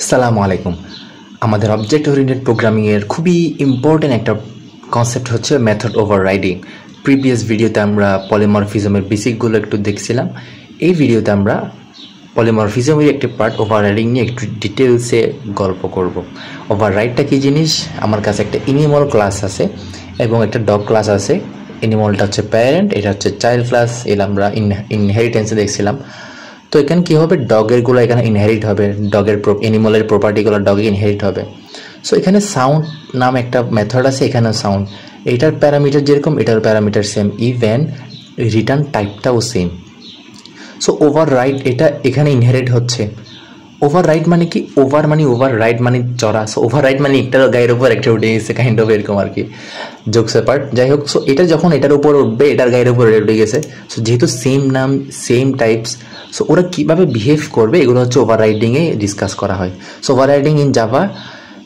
আসসালামু আলাইকুম। আমাদের অবজেক্ট ওরিয়েন্টেড প্রোগ্রামিংয়ের খুবই ইম্পর্টেন্ট একটা কনসেপ্ট হচ্ছে মেথড ওভাররাইডিং। প্রিভিয়াস ভিডিওতে আমরা পলিমরফিজমের বেসিকগুলো একটু দেখছিলাম। এই ভিডিওতে আমরা পলিমরফিজমের একটি পার্ট ওভাররাইডিং নিয়ে একটু ডিটেলসে গল্প করব। ওভাররাইডটা কী জিনিস? আমার কাছে একটা এনিমল ক্লাস আছে এবং একটা ডগ ক্লাস আছে। এনিমলটা হচ্ছে প্যারেন্ট, এটা হচ্ছে চাইল্ড ক্লাস। এর আমরা ইনহেরিটেন্সে দেখছিলাম। তো এখানে কী হবে, ডগেরগুলো এখানে ইনহেরিট হবে, এনিমলের প্রপার্টিগুলো ডগে ইনহেরিট হবে। সো এখানে সাউন্ড নাম একটা মেথড আছে, এখানে সাউন্ড, এইটার প্যারামিটার যেরকম এটার প্যারামিটার সেম, ইভেন রিটার্ন টাইপটাও সেম। সো ওভাররাইড এটা এখানে ইনহেরিট হচ্ছে। ওভাররাইড মানে কি? ওভাররাইড মানে চড়া। সো ওভাররাইড মানে একটার গায়ের উপর একটা উঠে গেছে, কাইন্ড অফ এরকম আর কি, জোকস অ্যাপার্ট। যাই হোক, সো এটা যখন এটার উপর উঠবে, এটার গায়ের উপর উঠে গেছে। সো যেহেতু সেম নাম, সেম টাইপস, সো ওরা কীভাবে বিহেভ করবে এগুলো হচ্ছে ওভাররাইডিংয়ে ডিসকাস করা হয়। So overriding in Java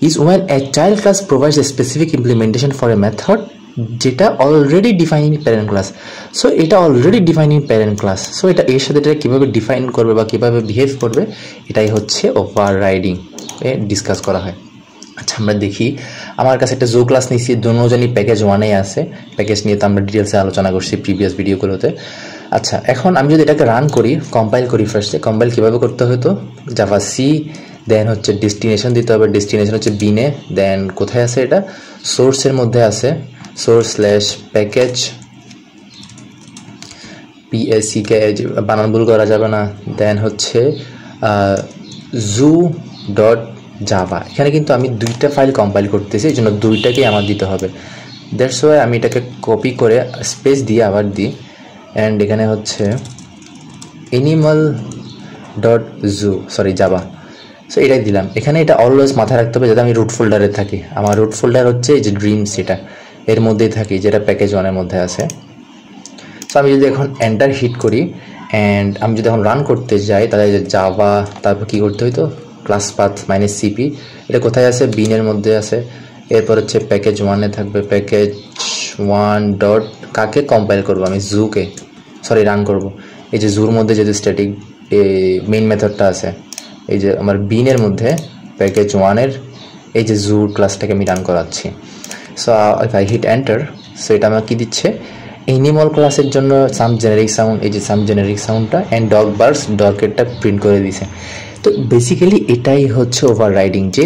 is when a child class provides a specific implementation for a method যেটা already defining parent class. So এটা already defining parent class. So এটা এর সাথে এটা কীভাবে ডিফাইন করবে বা কীভাবে বিহেভ করবে, এটাই হচ্ছে ওভাররাইডিং এ ডিসকাস করা হয়। আচ্ছা, আমরা দেখি। আমার কাছে একটা জো ক্লাস নিচ্ছি, দুজনই প্যাকেজ 1-এ আছে। প্যাকেজ নিয়ে তো আমরা ডিটেলসে আলোচনা করছি প্রিভিয়াস ভিডিওগুলোতে। আচ্ছা, এখন আমি যদি এটাকে রান করি, কম্পাইল করি, ফার্স্টে কম্পাইল কীভাবে করতে হতো, জাভা সি, দেন হচ্ছে ডেস্টিনেশন দিতে হবে, ডেস্টিনেশন হচ্ছে বিনে, দেন কোথায় আছে, এটা সোর্সের মধ্যে আছে, source/প্যাকেজ PACK, বানান ভুল করা যাবে না। দেন হচ্ছে zoo.java। এখানে কিন্তু আমি দুইটা ফাইল কম্পাইল করতেছি, এই জন্য দুইটাকেই আমার দিতে হবে। দ্যাটস ওয়াই আমি এটাকে কপি করে স্পেস দিয়ে আবার দিই, অ্যান্ড এখানে হচ্ছে জাভা। সো এটাই দিলাম। এখানে এটা অলওয়েজ মাথায় রাখতে হবে যাতে আমি রুট ফোল্ডারে থাকি। আমার রুট ফোল্ডার হচ্ছে এই যে ড্রিমস, এটা এর মধ্যেই থাকি, যেটা প্যাকেজ 1-এর মধ্যে আছে। সো আমি যদি এখন এন্টার হিট করি অ্যান্ড আমি যদি এখন রান করতে যাই, তাহলে যে জাভা, তারপর কী করতে হইতো, ক্লাস পাথ -cp, এটা কোথায় আছে, বিনের মধ্যে আছে। এরপর হচ্ছে প্যাকেজ 1-এ থাকবে, প্যাকেজ 1 ডট কাকে কম্পাইল করবো আমি, জুকে, রান করব। এই যে জুর মধ্যে যেহেতু স্ট্যাটিক মেইন মেথডটা আছে, এই যে আমার বিনের মধ্যে প্যাকেজ 1-এর এই যে জু ক্লাসটাকে আমি রান করাচ্ছি। So if I hit enter, so এটা আমার কী দিচ্ছে, এনিমল ক্লাসের জন্য সাম জেনারিক সাউন্ড, এই যে সাম জেনারিক সাউন্ডটা, অ্যান্ড ডগ বার্স, ডগেরটা প্রিন্ট করে দিছে। তো বেসিক্যালি এটাই হচ্ছে ওভাররাইডিং, যে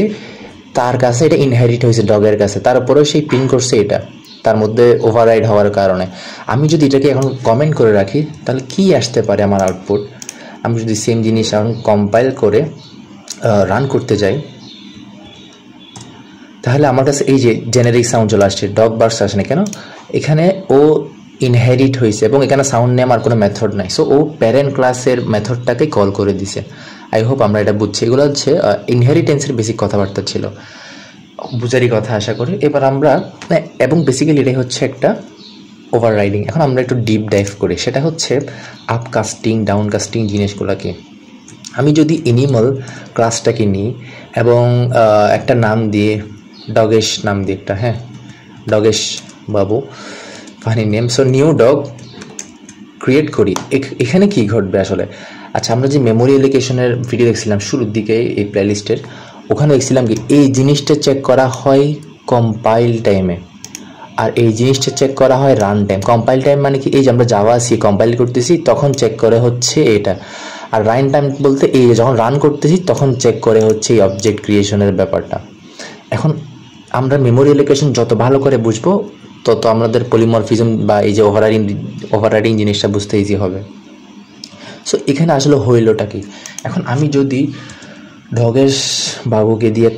তার কাছে এটা ইনহেরিট হয়েছে ডগের কাছে, তারপরেও সেই প্রিন্ট করছে এটা তার মধ্যে ওভাররাইড হওয়ার কারণে। আমি যদি এটাকে এখন কমেন্ট করে রাখি, তাহলে কি আসতে পারে আমার আউটপুট? আমি যদি সেম জিনিস এখন কম্পাইল করে রান করতে যাই, তাহলে আমার কাছে এই যে জেনারিক সাউন্ড চলে আসছে, ডগ বার্স আসে না কেন? এখানে ও ইনহেরিট হয়েছে এবং এখানে সাউন্ড নেম আর কোনো মেথড নাই। সো ও প্যারেন্ট ক্লাসের মেথডটাকে কল করে দিছে। আই হোপ আমরা এটা বুঝছি। এগুলো হচ্ছে ইনহেরিটেন্সের বেসিক কথাবার্তা ছিল, বুঝারই কথা আশা করি। এবার আমরা এবং বেসিক্যালি এটাই হচ্ছে একটা ওভাররাইডিং। এখন আমরা একটু ডিপ ডাইভ করি, সেটা হচ্ছে আপকাস্টিং, ডাউনকাস্টিং জিনিসগুলোকে। আমি যদি এনিমল ক্লাসটাকে নিই এবং একটা নাম দিয়ে, ডগেশ নাম দিয়ে একটা, ডগেশ বাবু, funny name. So new dog create করি। এখানে কি ঘটবে আসলে? আচ্ছা, আমরা যে মেমোরি এলোকেশনের ভিডিও দেখছিলাম শুরুর দিকে এই প্লেলিস্টের, ওখানে দেখছিলাম কি এই জিনিসটা চেক করা হয় কম্পাইল টাইমে, আর এই জিনিসটা চেক করা হয় রান টাইম। কম্পাইল টাইম মানে কি, এই যে আমরা জাভা সি কম্পাইল করতেছি তখন চেক করে হচ্ছে এটা, আর রান টাইম বলতে এই যখন রান করতেছি তখন চেক করে হচ্ছে এই অবজেক্ট ক্রিয়েশনের ব্যাপারটা। এখন আমরা মেমোরি এলোকেশন যত ভালো করে বুঝবো, তত আমাদের পলিমরফিজম বা এই যে ওভাররাইডিং জিনিসটা বুঝতে ইজি হবে। সো এখানে আসলে হইলটা কি? এখন আমি যদি ডগেশ বাবুকে দিয়ে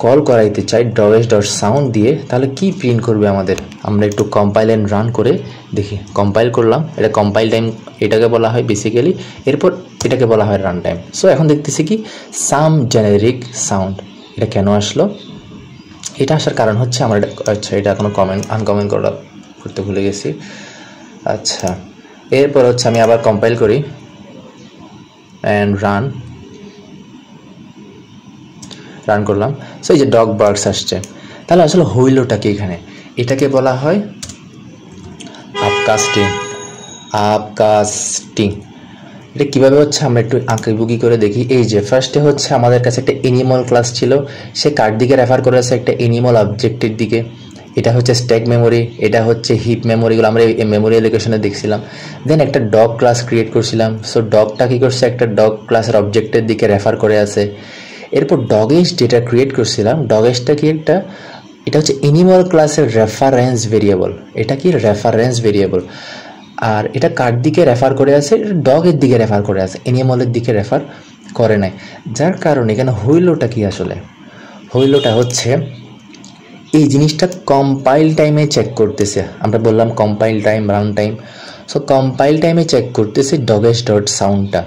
কল করাইতে চাই ডগেশ.সাউন্ড দিয়ে, তাহলে কি প্রিন্ট করবে আমাদের? আমরা একটু কম্পাইল অ্যান্ড রান করে দেখি। কম্পাইল করলাম, এটা কম্পাইল টাইম এটাকে বলা হয় বেসিক্যালি, এরপর এটাকে বলা হয় রান টাইম। সো এখন দেখতেছি কি সাম জেনারিক সাউন্ড। এটা কেন আসলো? এটা আসার কারণ হচ্ছে আমার আচ্ছা, এটা কোনো আনকমেন্ট করতে ভুলে গেছি। আচ্ছা, এরপর হচ্ছে আমি আবার কম্পাইল করি অ্যান্ড রান করলাম। সো এই যে ডগ বার্ডস আসছে, তাহলে আসলে হইলটা কি এখানে? এটাকে বলা হয় আপকাস্টিং। এটা কীভাবে হচ্ছে আমরা একটু আঁকিবুকি করে দেখি। এই যে ফার্স্টে হচ্ছে আমাদের কাছে একটা অ্যানিমাল ক্লাস ছিল, সে কার দিকে রেফার করে আছে, একটা অ্যানিমাল অবজেক্টের দিকে। এটা হচ্ছে স্ট্যাক মেমোরি, এটা হচ্ছে হিপ মেমোরিগুলো আমরা এই মেমোরি এলোকেশনে দেখছিলাম। দেন একটা ডগ ক্লাস ক্রিয়েট করছিলাম। সো ডগটা কী করছে, একটা ডগ ক্লাসের অবজেক্টের দিকে রেফার করে আছে। এরপর ডগেস যেটা ক্রিয়েট করছিলাম, ডগেসটা কি একটা, এটা হচ্ছে অ্যানিমাল ক্লাসের রেফারেন্স ভেরিয়েবল। এটা কি রেফারেন্স ভেরিয়েবল, আর এটা কার দিকে রেফার করে আছে, ডগের দিকে রেফার করে আছে, অ্যানিমালের দিকে রেফার করে নাই। যার কারণে এখানে হইলোটা কি, আসলে হইলোটা হচ্ছে এই জিনিসটা কম্পাইল টাইমে চেক করতেছে। আমরা বললাম compile time, run time. So compile টাইমে চেক করতেছে ডগেস ডট সাউন্ডটা।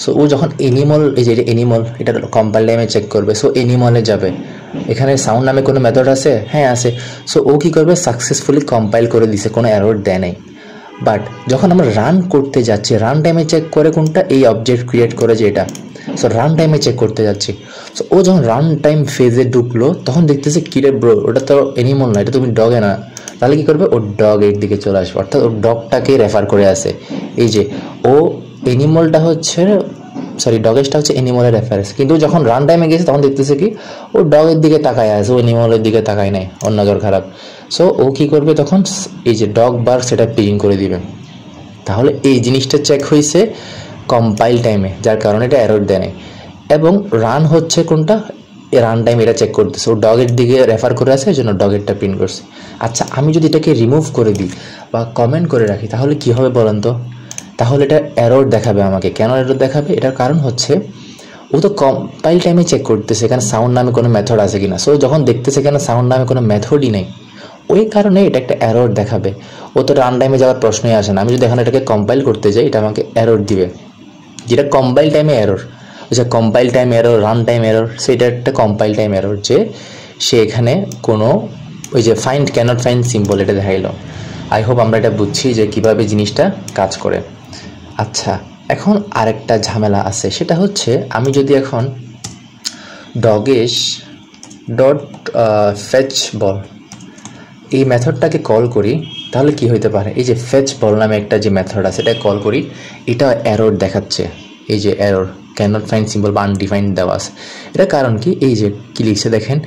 সো ও যখন অ্যানিমাল, এই যে অ্যানিমাল, এটা কম্পাইল টাইমে চেক করবে। সো অ্যানিমালে যাবে, এখানে সাউন্ড নামে কোনো মেথড আছে, হ্যাঁ আছে। সো ও কী করবে, সাকসেসফুলি কম্পাইল করে দিছে, কোনো এরর দেয় নাই। বাট যখন আমরা রান করতে যাচ্ছি, রান টাইমে চেক করে কোনটা, এই অবজেক্ট ক্রিয়েট করে যে এটা। সো রান টাইমে চেক করতে যাচ্ছি। সো ও যখন রান টাইম ফেজে ঢুকলো তখন দেখতেছে কিরে ব্রো, ওটা তো অ্যানিমাল না, এটা তুমি ডগে না। তাহলে কী করবে, ও ডগের দিকে চলে আসবে, অর্থাৎ ও ডগটাকে রেফার করে আসে। এই যে ও অ্যানিমালটা হচ্ছে, সরি ডগেসটা হচ্ছে অ্যানিমালের রেফারেন্স, কিন্তু যখন রান টাইমে গেছে তখন দেখতেছে কি ও ডগের দিকে তাকায় আছে, ও অ্যানিমালের দিকে তাকায় নাই, ওর নজর খারাপ। সো ও কী করবে তখন, এই যে ডগ বার সেটা প্রিন্ট করে দিবে। তাহলে এই জিনিসটা চেক হয়েছে কম্পাইল টাইমে, যার কারণে এটা এরর দেয় নাই। এবং রান হচ্ছে কোনটা, রান টাইম এটা চেক করতেছে, ও ডগের দিকে রেফার করে আছে, এই জন্য ডগেরটা প্রিন্ট করছে। আচ্ছা, আমি যদি এটাকে রিমুভ করে দিই বা কমেন্ট করে রাখি তাহলে কী হবে বলেন তো? তাহলে এটা এরর দেখাবে আমাকে। কেন এরর দেখাবে? এটার কারণ হচ্ছে ও তো কম্পাইল টাইমে চেক করতেছে এখানে সাউন্ড নামে কোনো মেথড আছে কিনা। সো যখন দেখতেছে এখানে সাউন্ড নামে কোনো মেথডই নেই, ওই কারণে এটা একটা এরর দেখাবে। ও তো রান টাইমে যাওয়ার প্রশ্নই আসে না। আমি যদি এখানে এটাকে কম্পাইল করতে যাই, এটা আমাকে এরর দিবে, যেটা কম্পাইল টাইমে এরর। আচ্ছা, compile time error, run time error, সেটা একটা কম্পাইল টাইম এরর, যে সে এখানে কোনো ওই যে ফাইন্ড ক্যানট ফাইন্ড সিম্বল এটা দেখাইলো। আই হোপ আমরা এটা বুঝছি যে কীভাবে জিনিসটা কাজ করে। আচ্ছা, এখন আরেকটা ঝামেলা আছে, সেটা হচ্ছে আমি যদি এখন ডগেস ডট ফেচ বল এই মেথডটাকে কল করি তাহলে কি হইতে পারে, এই যে ফেচ বল নামে একটা যে মেথড আছে এটা কল করি, এটা এরর দেখাচ্ছে। এই যে এরর, ক্যানট ফাইন্ড সিম্বল বা আনডিফাইন্ড দেওয়া আছে। এটা কারণ কি, এই যে কি লিখছে দেখেন,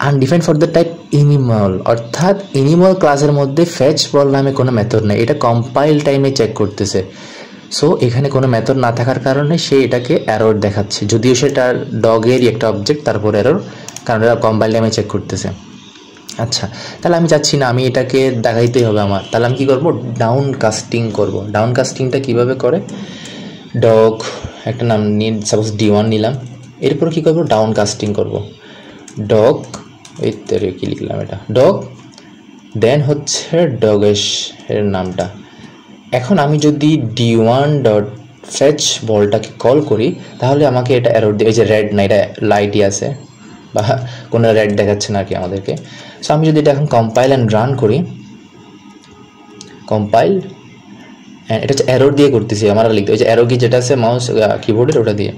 undefined for the type animal, অর্থাৎ অ্যানিমাল ক্লাসের মধ্যে ফেচ বল নামে কোনো মেথড নেই, এটা কম্পাইল টাইমে চেক করতেছে। সো এখানে কোনো মেথড না থাকার কারণে সে এটাকে এরর দেখাচ্ছে, যদিও সেটা ডগেরই একটা অবজেক্ট, তারপর এরর, কারণ এটা কম্পাইল টাইমে চেক করতেছে। আচ্ছা, তাহলে আমি চাচ্ছি না, আমি এটাকে দেখাইতেই হবে আমার। তাহলে আমি কী করবো, ডাউন কাস্টিং করবো। ডাউন কাস্টিংটা কীভাবে করে, ডগ একটা নাম নিয়ে সাপোজ D1 নিলাম, এরপর কী করবো, ডাউন কাস্টিং করবো। ডগ, এই তেরে কী লিখলাম, এটা ডগ, দেন হচ্ছে ডগেশ এর নামটা। এখন আমি যদি D1 ডট ফেচ বলটাকে কল করি তাহলে আমাকে এটা এরর দেবে, যে রেড না, এটা লাইটই আছে বা কোনো রেড দেখাচ্ছে না আর কি আমাদেরকে। সো আমি যদি এটা এখন কম্পাইল অ্যান্ড রান করি, কম্পাইল, এটা হচ্ছে এরর দিয়ে করতেছি আমরা লিখতে, ওই যে এরর কি যেটা আছে মাউস কিবোর্ডের ওটা দিয়ে।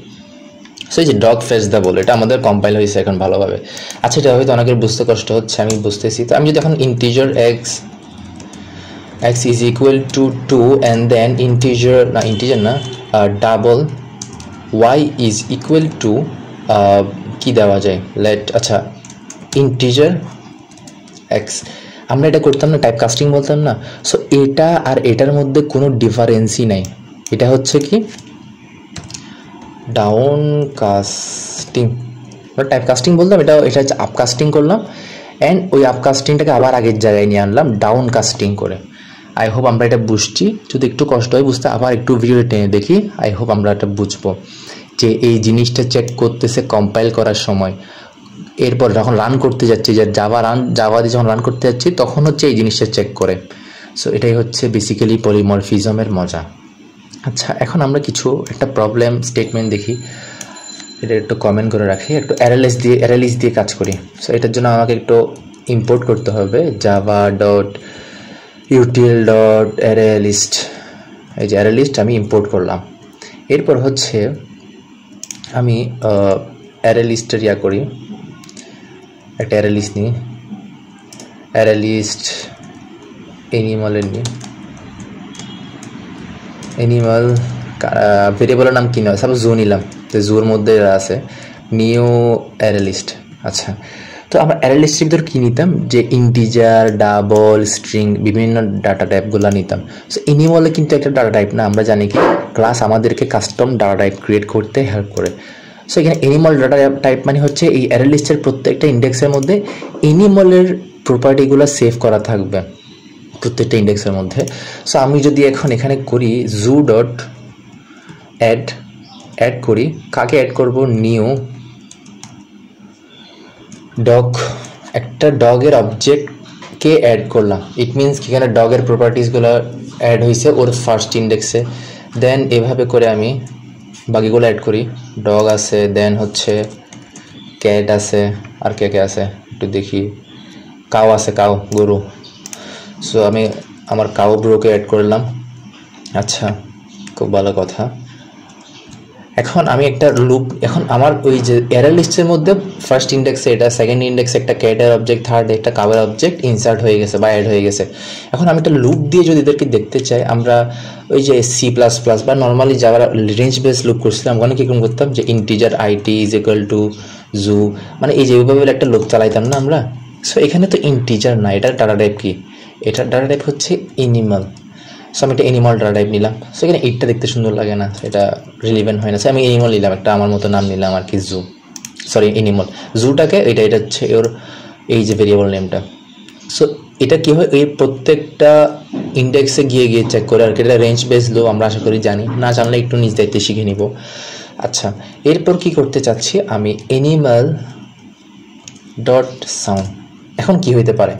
সো এই যে ডগ ফেচ দা বল, এটা আমাদের কম্পাইল হয়েছে এখন ভালোভাবে। আচ্ছা, এটা হয়তো অনেকের বুঝতে কষ্ট হচ্ছে, আমি বুঝতেছি। তো আমি যদি এখন integer x is equal to 2 and then integer না double y is equal to কি দেওয়া যায়, লেট, আচ্ছা ইন্টিজার x, আমরা এটা করতাম না, টাইপ কাস্টিং বলতাম না। সো এটা আর এটার মধ্যে কোনো ডিফারেন্সই নাই, এটা হচ্ছে কি ডাউন কাস্টিং, টাইপ কাস্টিং বলতাম, এটা হচ্ছে আপকাস্টিং করলাম, অ্যান্ড ওই আপকাস্টিংটাকে আবার আগের জায়গায় নিয়ে আনলাম ডাউন কাস্টিং করে। আই হোপ আমরা এটা বুঝছি। যদি একটু কষ্ট হয় বুঝতে, আবার একটু ভিডিও টেনে দেখি, আই হোপ আমরা এটা বুঝবো যে এই জিনিসটা চেক করতেছে কম্পাইল করার সময়। এরপর যখন রান করতে যাচ্ছি, যে জাভা দিয়ে যখন রান করতে যাচ্ছি তখন হচ্ছে এই জিনিসটা চেক করে। সো এটাই হচ্ছে বেসিক্যালি পলিমরফিজমের মজা। আচ্ছা, এখন আমরা একটা প্রবলেম স্টেটমেন্ট দেখি, এটা একটু কমেন্ট করে রাখি, একটু অ্যারেলিস্ট দিয়ে কাজ করি। সো এটার জন্য আমাকে একটু ইম্পোর্ট করতে হবে Java dot util dot array list, এই যে অ্যারেলিস্ট আমি ইম্পোর্ট করলাম। এরপর হচ্ছে আমি অ্যারেলিস্টের করি, একটা অ্যারেলিস্ট নিই, অ্যারেলিস্ট অ্যানিমালের নিই, অ্যানিমাল ভেরিয়েবলের নাম কী নয়, সাপোজ জু নিলাম, তো জুর মধ্যে আছে নিউ অ্যারে লিস্ট। আচ্ছা, তো আমরা অ্যারে লিস্টের ভিতর কী নিতাম, যে ইন্টিজার, ডাবল, স্ট্রিং, বিভিন্ন ডাটা টাইপগুলো নিতাম। সো এনিমলে কিন্তু একটা ডাটা টাইপ না, আমরা জানি কি ক্লাস আমাদেরকে কাস্টম ডাটা টাইপ ক্রিয়েট করতে হেল্প করে। সো এখানে এনিমল ডাটা টাইপ মানে হচ্ছে এই অ্যারে লিস্টের প্রত্যেকটা ইন্ডেক্সের মধ্যে এনিমলের প্রপার্টিগুলো সেভ করা থাকবে প্রত্যেকটা ইন্ডেক্সের মধ্যে। সো আমি যদি এখন এখানে করি জু ডট অ্যাড করি, কাকে অ্যাড করব, নিউ ডগ, একটা ডগের অবজেক্টকে অ্যাড করলাম। ইট মিনস এখানে ডগের প্রপার্টিসগুলো অ্যাড হয়েছে ওর ফার্স্ট ইন্ডেক্সে। দেন এভাবে করে আমি বাকিগুলো অ্যাড করি, ডগ আছে, দেন হচ্ছে ক্যাট আছে, আর কে কে আছে একটু দেখি, কাউ আছে, কাউ গরু। সো আমি আমার কাউ ব্রোকে অ্যাড করলাম। আচ্ছা, খুব ভালো কথা। এখন আমি একটা লুপ, এখন আমার ওই যে অ্যারে লিস্টের মধ্যে ফার্স্ট ইন্ডেক্সে এটা, সেকেন্ড ইন্ডেক্সে একটা ক্যাটের অবজেক্ট, থার্ড একটা কাউয়ের অবজেক্ট ইনসার্ট হয়ে গেছে বা অ্যাড হয়ে গেছে। এখন আমি একটা লুপ দিয়ে যদি এদেরকে দেখতে চাই, আমরা ওই যে C++ বা নর্মালি যারা রেঞ্জ বেস লুপ করছিলাম ওখানে কী করতাম, যে integer IT is equal to zoo, মানে এই যেভাবে একটা লুপ চালাইতাম না আমরা। সো এখানে তো ইন্টিজার না, এটার ডাটা টাইপ কি, এটার ডাটা টাইপ হচ্ছে এনিমাল। সো আমি একটা এনিমাল ডাটা টাইপ নিলাম। সো এখানে এইটটা দেখতে সুন্দর লাগে না, এটা রিলিভেন্ট হয় না। সো আমি এনিমাল নিলাম, একটা আমার মতো নাম নিলাম আর কি, জু, সরি এনিমাল, জুটাকে এটা হচ্ছে ওর এই যে ভেরিয়েবল নেমটা। সো এটা কী হয়, এই প্রত্যেকটা ইন্ডেক্সে গিয়ে চেক করে আর কি, এটা রেঞ্জ বেস লো, আমরা আশা করি জানি, না জানলে একটু নিজ দায়িত্বে শিখে নিব। আচ্ছা, এরপর কি করতে চাচ্ছি আমি, এনিমাল ডট সাউন্ড। এখন কি হইতে পারে,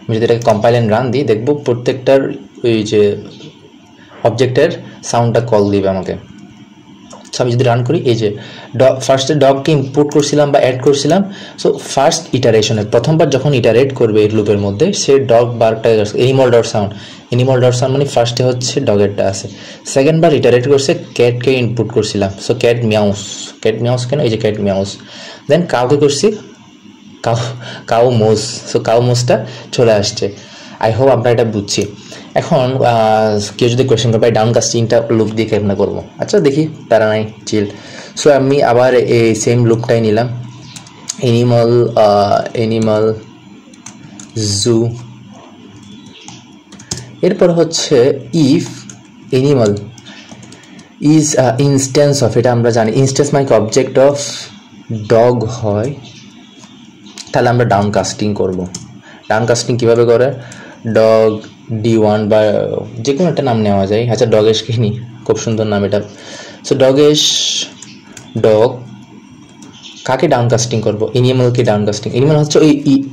আমি যদি এটাকে কম্পাইল অ্যান্ড রান দিই, দেখব প্রত্যেকটার ওই যে অবজেক্টের সাউন্ডটা কল দিবে আমাকে। সো আমি যদি রান করি, এই যে ফার্স্টে ডগকে ইম্পোর্ট করছিলাম বা অ্যাড করছিলাম। সো ফার্স্ট ইটারেশনে প্রথমবার যখন ইটারেট করবে এই লুপের মধ্যে, সে ডগ বারটা animal dot sound, animal dot sound মানে ফার্স্টে হচ্ছে ডগেরটা আছে। সেকেন্ডবার ইটারেট করছে, ক্যাটকে ইনপুট করছিলাম, সো ক্যাট মিয়াউস, ক্যাট মিয়াউস কেন, এই যে ক্যাট মিয়াউস। দেন কাউকে করছি, কাউ মোস, সো কাউ মোসটা চলে আসছে। আই হোপ আমরা এটা বুঝছি। এখন কেউ যদি কোয়েশ্চেন করে, ডাউন কাস্টিংটা লুপ দিয়ে কেমন করবো, আচ্ছা দেখি, প্যারা নাই, চিল। সো আমি আবার এই সেম লুপটাই নিলাম, এনিমাল জু, এরপর হচ্ছে if animal is instance of, এটা আমরা জানি ইনস্ট্যান্স মানে অবজেক্ট অফ ডগ হয়, তাহলে আমরা ডাউন কাস্টিং করবো। ডাউন কাস্টিং কীভাবে করে, ডগ D1 বা যে কোনো একটা নাম নেওয়া যায়। আচ্ছা, ডগেশকে নিই, খুব সুন্দর নাম এটা। সো ডগেশ ডগ, কাকে ডাউন কাস্টিং করবো, এনিমালকে ডাউন কাস্টিং। এনিমাল হচ্ছে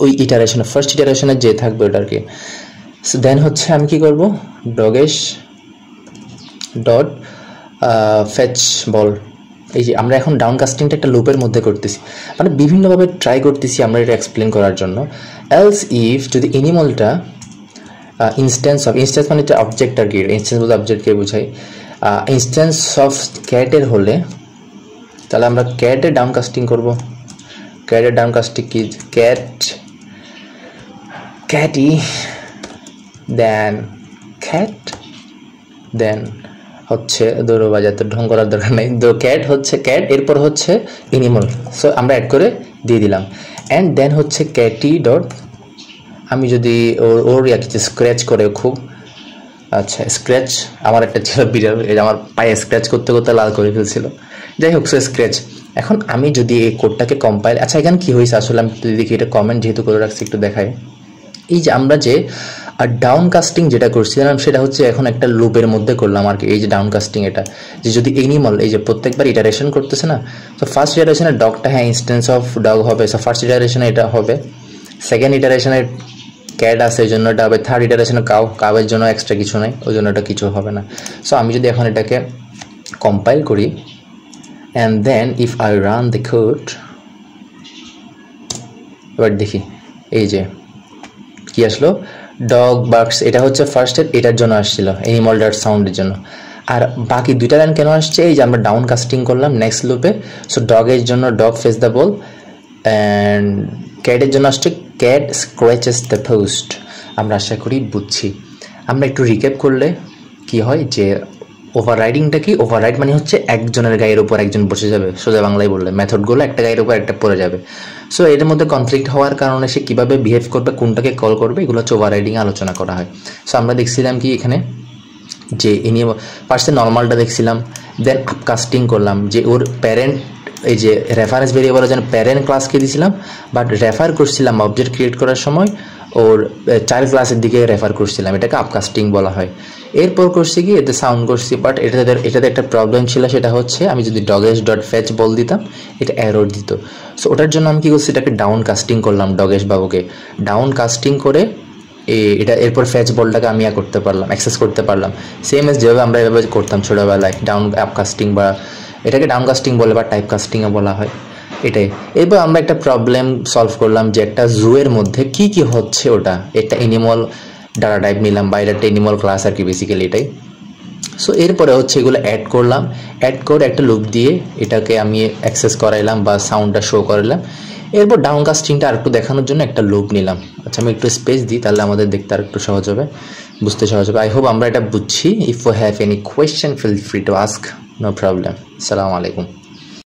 ওই ইটারেশনে, ফার্স্ট ইটারেশনে যে থাকবে ওটাকে। সো দেন হচ্ছে আমি কি করব, ডগেশ ডট ফেচ বল। এই যে আমরা এখন ডাউন কাস্টিংটা একটা লুপের মধ্যে করতেছি, মানে বিভিন্নভাবে ট্রাই করতেছি আমরা এটা এক্সপ্লেন করার জন্য। এলস ইফ যদি এনিমালটা ইনস্ট্যান্স অফ, ইনস্ট্যান্স মানে একটা অবজেক্ট আর কি, ইনস্ট্যান্স বলতে অবজেক্টকে বোঝাই। ইনস্ট্যান্স অফ ক্যাটের হলে তাহলে আমরা ক্যাটের ডাউন কাস্টিং করব। ক্যাটের ডাউন কাস্টিং কি, ক্যাটি দেন ক্যাট, দেন হচ্ছে দৌড়ো বাজাতে ঢং করার দরকার নেই, ক্যাট হচ্ছে ক্যাট, এরপর হচ্ছে এনিমাল। সো আমরা অ্যাড করে দিয়ে দিলাম। অ্যান্ড দেন হচ্ছে ক্যাটি ডট, আমি যদি ওর কিছু স্ক্র্যাচ করে খুব, আচ্ছা স্ক্র্যাচ আমার একটা ছিল বিড়াল, এটা আমার পায়ে স্ক্র্যাচ করতে করতে লাল করে ফেলছিল, যাই হোক, সো স্ক্র্যাচ। এখন আমি যদি এই কোডটাকে কম্পাইল, আচ্ছা এখানে কী হয়েছে আসলে আমি যদি দেখি, এটা কমেন্ট যেহেতু করে রাখছি একটু দেখায়। এই যে আমরা যে ডাউন কাস্টিং যেটা করছিলাম সেটা হচ্ছে এখন একটা লুপের মধ্যে করলাম আর কি। এই যে ডাউন কাস্টিং, এটা যে যদি এনিমাল এই যে প্রত্যেকবার ইটারেশন করতেছে না, তো ফার্স্ট ইটারেশনে ডগটা, হ্যাঁ ইনস্ট্যান্স অফ ডগ হবে, সো ফার্স্ট ইটারেশনে এটা হবে। সেকেন্ড ইটারেশনে ক্যাট আছে, এই জন্য এটা হবে। থার্ড ইটারেশনে কাউয়ের জন্য এক্সট্রা কিছু নাই, ওই জন্য এটা কিছু হবে না। সো আমি যদি এখন এটাকে কম্পাইল করি, and then if I run the code, এবার দেখি এই যে কি আসলো, ডগ বার্কস, এটা হচ্ছে ফার্স্টের, এটার জন্য আসছিল এনিমাল ডট সাউন্ডের জন্য। আর বাকি দুইটা লাইন কেন আসছে, এই যে আমরা ডাউন কাস্টিং করলাম নেক্সট লুপে। সো ডগের জন্য dog face the ball, and ক্যাটের জন্য আসছে ক্যাট স্ক্র্যাচেস দ্য পোস্ট। আমরা আশা করি বুঝছি। আমরা একটু রিক্যাপ করলে কি হয়, যে ওভাররাইডিংটা কি? ওভাররাইড মানে হচ্ছে একজনের গায়ের উপর একজন বসে যাবে, সোজা বাংলায় বললে মেথডগুলো একটা গায়ের উপর একটা পড়ে যাবে। সো এর মধ্যে কনফ্লিক্ট হওয়ার কারণে সে কীভাবে বিহেভ করবে, কোনটাকে কল করবে, এগুলো হচ্ছে ওভাররাইডিং আলোচনা করা হয়। সো আমরা দেখছিলাম কি এখানে যে ইনি ফার্স্টে নর্মালটা দেখছিলাম, দেন আপকাস্টিং করলাম যে ওর প্যারেন্ট, এই যে রেফারেন্স ভেরিয়েবলের জন্য প্যারেন্ট ক্লাসকে দিয়েছিলাম, বাট রেফার করছিলাম অবজেক্ট ক্রিয়েট করার সময় ওর চাইল্ড ক্লাসের দিকে রেফার করছিলাম, এটাকে আপকাস্টিং বলা হয়। এরপর করছি কি এতে সাউন্ড করছি, বাট এটাতে একটা প্রবলেম ছিল, সেটা হচ্ছে আমি যদি ডগেস ডট ফেচ বল দিতাম এটা এরর দিত। সো ওটার জন্য আমি কী করছি, এটাকে ডাউন কাস্টিং করলাম, ডগেশ বাবুকে ডাউন কাস্টিং করে এটা এরপর ফেচ বলটাকে আমি করতে পারলাম, অ্যাক্সেস করতে পারলাম, সেম এস যেভাবে আমরা এভাবে করতাম ছোটোবেলায় ডাউন আপকাস্টিং, বা এটাকে ডাউন কাস্টিং বলে বা টাইপ কাস্টিংও বলা হয়, এটাই। এরপর আমরা একটা প্রবলেম সলভ করলাম যে একটা জুয়ের মধ্যে কি কি হচ্ছে, ওটা একটা অ্যানিমাল ডাটা টাইপ নিলাম, বা এটা একটা অ্যানিমাল ক্লাস আর কি বেসিক্যালি এটাই। সো এরপরে হচ্ছে এগুলো অ্যাড করলাম, অ্যাড করে একটা লুপ দিয়ে এটাকে আমি অ্যাক্সেস করাইলাম বা সাউন্ডটা শো করাইলাম। এরপর ডাউন কাস্টিংটা আর একটু দেখানোর জন্য একটা লুপ নিলাম। আচ্ছা আমি একটু স্পেস দিই, তাহলে আমাদের দেখতে আর একটু সহজ হবে, বুঝতে সহজ হবে। আই হোপ আমরা এটা বুঝছি। If you have any question feel free to ask, no problem. আসসালামু আলাইকুম।